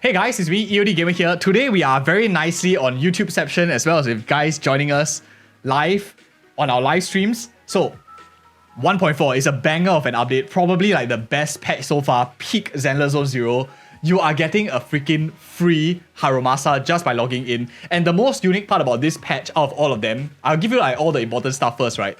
Hey guys, it's me, EODGamer here. Today we are very nicely on YouTubeception as well as with guys joining us live on our live streams. So 1.4 is a banger of an update, probably like the best patch so far, peak Zenler Zone 0. You are getting a freaking free Harumasa just by logging in. And the most unique part about this patch out of all of them, I'll give you like all the important stuff first, right?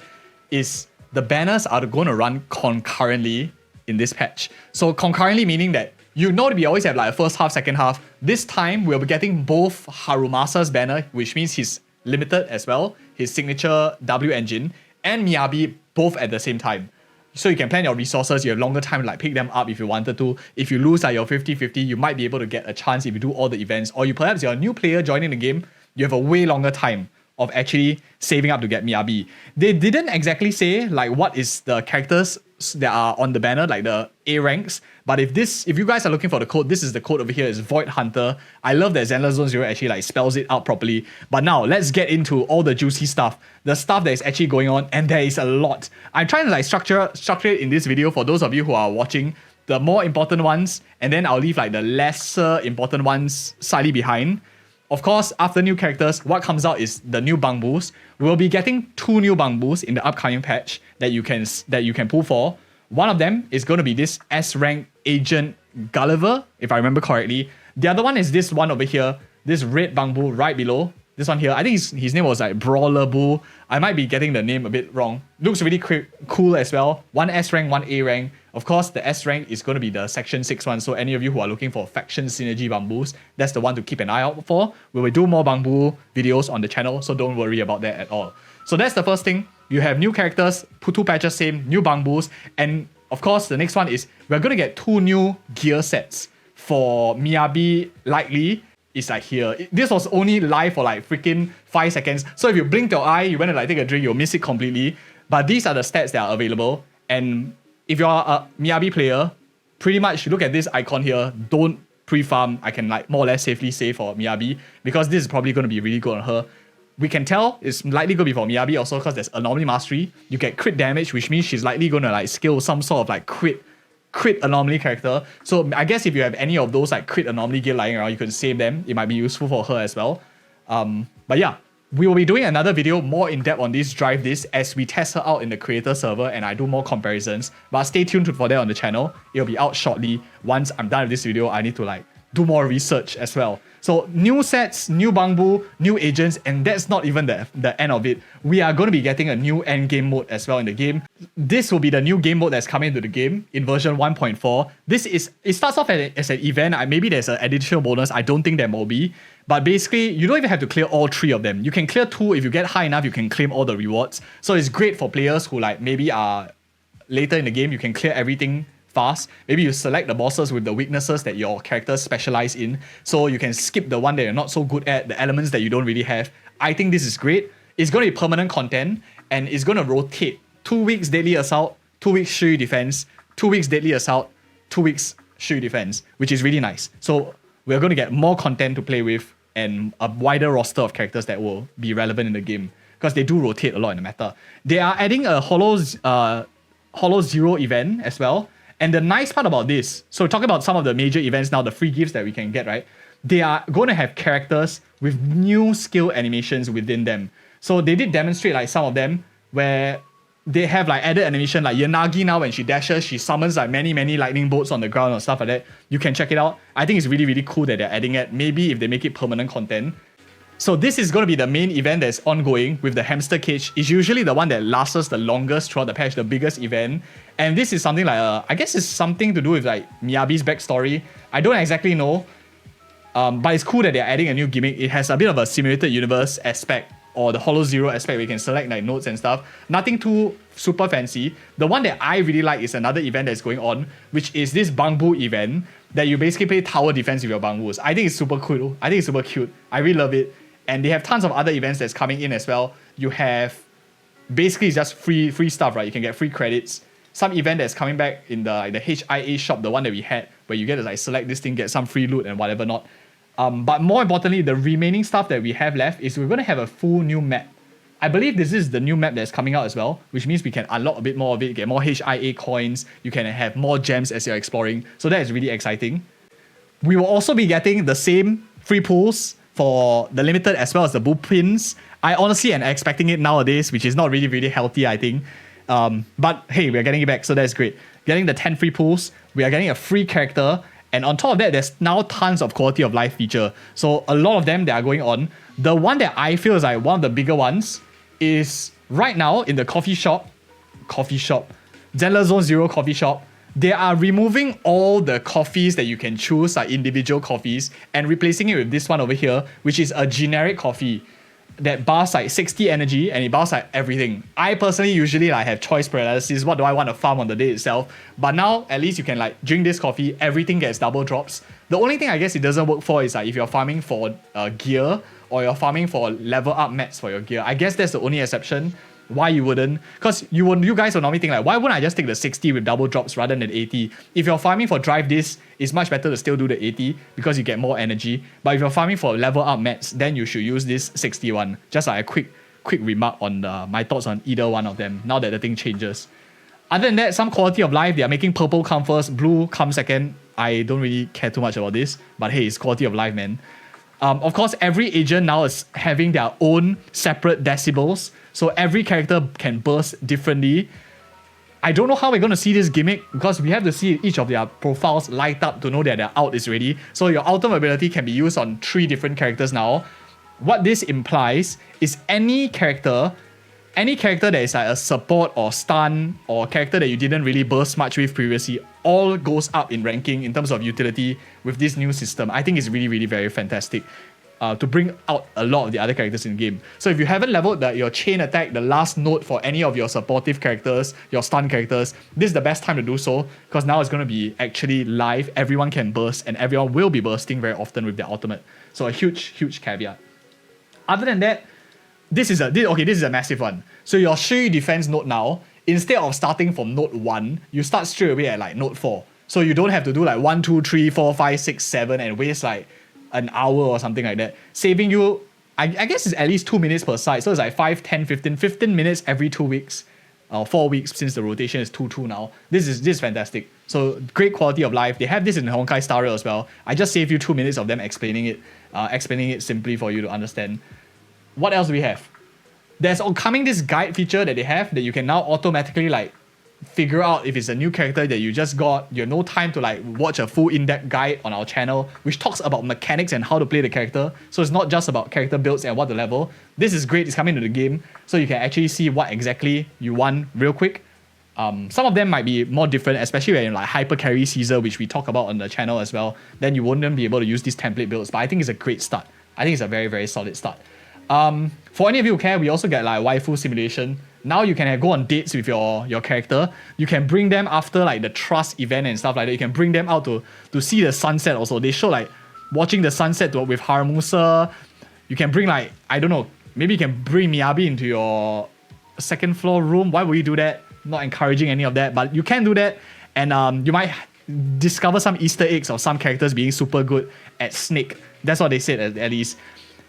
Is the banners are going to run concurrently in this patch. So concurrently meaning that we always have like a first half, second half. This time we'll be getting both Harumasa's banner, which means he's limited as well, his signature W engine, and MIYABI both at the same time. So you can plan your resources, you have longer time to like pick them up if you wanted to. If you lose like your 50-50, you might be able to get a chance if you do all the events. Or perhaps you're a new player joining the game, you have a way longer time of actually saving up to get MIYABI. They didn't exactly say like what is the characters that are on the banner, like the A ranks. But if you guys are looking for the code, this is the code over here, is Void Hunter. I love that Zenler Zone 0 actually like spells it out properly. But now let's get into all the juicy stuff, the stuff that is actually going on, and there is a lot. I'm trying to like structure it in this video for those of you who are watching the more important ones, and then I'll leave like the lesser important ones slightly behind. Of course, after new characters, what comes out is the new bangboos. We'll be getting 2 new bangboos in the upcoming patch that you can pull for. One of them is going to be this S rank agent Gulliver, if I remember correctly. The other one is this one over here, this red bangboo right below. This one here, I think his name was like Brawler Boo. I might be getting the name a bit wrong. Looks really cool as well. 1 S rank, 1 A rank. Of course, the S rank is going to be the Section 6 one. So any of you who are looking for faction synergy bamboos, that's the one to keep an eye out for. We will do more bamboo videos on the channel, so don't worry about that at all. So that's the first thing. You have new characters, 2 patches same, new bamboos, and of course the next one is we're going to get 2 new gear sets for MIYABI likely. It's like here. This was only live for like freaking 5 seconds. So if you blink your eye, you went to like take a drink, you'll miss it completely. But these are the stats that are available. And if you're a MIYABI player, pretty much look at this icon here. Don't pre-farm. I can like more or less safely say for MIYABI, because this is probably going to be really good on her. We can tell it's likely going to be for MIYABI also because there's Anomaly Mastery. You get crit damage, which means she's likely going to like skill some sort of like crit anomaly character. So I guess if you have any of those like crit anomaly gear lying around, you can save them. It might be useful for her as well. But yeah, we will be doing another video more in depth on this drive this as we test her out in the creator server and I do more comparisons. But stay tuned for that on the channel. It'll be out shortly. Once I'm done with this video, I need to like do more research as well. So new sets, new bangboo, new agents, and that's not even the end of it. We are going to be getting a new endgame mode as well in the game. This will be the new game mode that's coming into the game in version 1.4. It starts off as an event. Maybe there's an additional bonus. I don't think there will be. But basically, you don't even have to clear all 3 of them. You can clear 2. If you get high enough, you can claim all the rewards. So it's great for players who like maybe are later in the game. You can clear everything fast. Maybe you select the bosses with the weaknesses that your characters specialize in, so you can skip the one that you're not so good at, the elements that you don't really have. I think this is great. It's going to be permanent content and it's going to rotate. 2 weeks Deadly Assault, 2 weeks Shiyu Defense, 2 weeks Deadly Assault, 2 weeks Shiyu Defense, which is really nice. So we're going to get more content to play with and a wider roster of characters that will be relevant in the game because they do rotate a lot in the meta. They are adding a Hollow Zero event as well. And the nice part about this, so talking about some of the major events now, the free gifts that we can get, right? They are going to have characters with new skill animations within them. So they did demonstrate like some of them where they have like added animation, like Yanagi now when she dashes, she summons like many lightning bolts on the ground or stuff like that. You can check it out. I think it's really cool that they're adding it. Maybe if they make it permanent content. So this is going to be the main event that's ongoing with the hamster cage. It's usually the one that lasts the longest throughout the patch, the biggest event. And this is something like, I guess it's something to do with like MIYABI's backstory. I don't exactly know. But it's cool that they're adding a new gimmick. It has a bit of a simulated universe aspect or the Hollow Zero aspect where you can select like nodes and stuff. Nothing too super fancy. The one that I really like is another event that's going on, which is this bangboo event that you basically play tower defense with your bangboo's. I think it's super cool. I think it's super cute. I really love it. And they have tons of other events that's coming in as well. You have basically it's just free stuff, right? You can get free credits. Some event that's coming back in the HIA shop, the one that we had, where you get to like select this thing, get some free loot and whatever not. But more importantly, the remaining stuff that we have left is we're going to have a full new map. I believe this is the new map that's coming out as well, which means we can unlock a bit more of it, get more HIA coins, you can have more gems as you're exploring. So that is really exciting. We will also be getting the same free pulls for the limited as well as the blue pins. I honestly am expecting it nowadays, which is not really, really healthy, I think. But hey, we're getting it back, so that's great. Getting the 10 free pulls, we are getting a free character, and on top of that, there's now tons of quality of life feature. So a lot of them that are going on. The one that I feel is like one of the bigger ones is right now in the coffee shop, Zenler Zone Zero coffee shop. They are removing all the coffees that you can choose, like individual coffees, and replacing it with this one over here, which is a generic coffee that bars like 60 energy and it bars like everything. I personally usually like have choice paralysis. What do I want to farm on the day itself? But now at least you can like drink this coffee, everything gets double drops. The only thing I guess it doesn't work for is like if you're farming for gear or you're farming for level up mats for your gear. I guess that's the only exception. Why you wouldn't? Because you guys will normally think like, why wouldn't I just take the 60 with double drops rather than 80? If you're farming for drive this, it's much better to still do the 80 because you get more energy. But if you're farming for level up mats, then you should use this 61. Just like a quick remark on my thoughts on either one of them now that the thing changes. Other than that, some quality of life, they are making purple come first, blue come second. I don't really care too much about this, but hey, it's quality of life, man. Of course, every agent now is having their own separate decibels. So every character can burst differently. I don't know how we're going to see this gimmick because we have to see each of their profiles light up to know that their ult is ready. So your ultimate ability can be used on 3 different characters now. What this implies is any character that is like a support or stun or character that you didn't really burst much with previously all goes up in ranking in terms of utility with this new system. I think it's really, really very fantastic. To bring out a lot of the other characters in the game. So if you haven't leveled your chain attack, the last node for any of your supportive characters, your stun characters, this is the best time to do so because now it's going to be actually live. Everyone can burst and everyone will be bursting very often with their ultimate. So a huge caveat. Other than that, this is a massive one. So your Shui defense node now, instead of starting from node 1, you start straight away at like node 4. So you don't have to do like 1, 2, 3, 4, 5, 6, 7 and waste like an hour or something like that, saving you, I guess it's at least 2 minutes per side, so it's like 5, 10, 15 minutes every 2 weeks, 4 weeks since the rotation is 2-2 now. This is fantastic. So great quality of life. They have this in Honkai Star Rail as well. I just saved you 2 minutes of them explaining it simply for you to understand. What else do we have? There's coming this guide feature that they have that you can now automatically like figure out if it's a new character that you just got. You have no time to like watch a full in-depth guide on our channel which talks about mechanics and how to play the character. So it's not just about character builds and what to level. This is great. It's coming to the game so you can actually see what exactly you want real quick. Some of them might be more different, especially when like hyper carry Caesar, which we talk about on the channel as well. Then you wouldn't be able to use these template builds, but I think it's a great start. I think it's a very, very solid start. For any of you who care, we also get like waifu simulation. Now you can go on dates with your character. You can bring them after like the trust event and stuff like that. You can bring them out to see the sunset also. They show like watching the sunset with Harumasa. You can bring like, I don't know, maybe you can bring MIYABI into your second floor room. Why would you do that? Not encouraging any of that, but you can do that. And you might discover some Easter eggs of some characters being super good at Snake. That's what they said at least.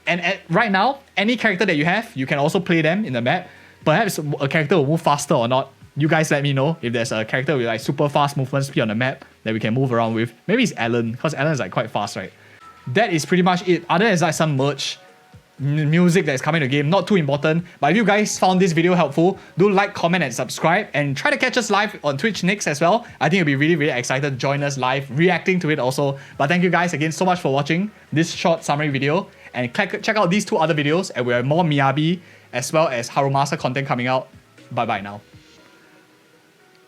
And right now, any character that you have, you can also play them in the map. Perhaps a character will move faster or not. You guys let me know if there's a character with like super fast movement speed on the map that we can move around with. Maybe it's Alan, because Alan is like quite fast, right? That is pretty much it. Other than like some merch, music that's coming to the game, not too important. But if you guys found this video helpful, do like, comment, and subscribe. And try to catch us live on Twitch next as well. I think you'll be really, really excited to join us live, reacting to it also. But thank you guys again so much for watching this short summary video. And check out these 2 other videos, and we have more MIYABI as well as Harumasa content coming out. Bye bye now.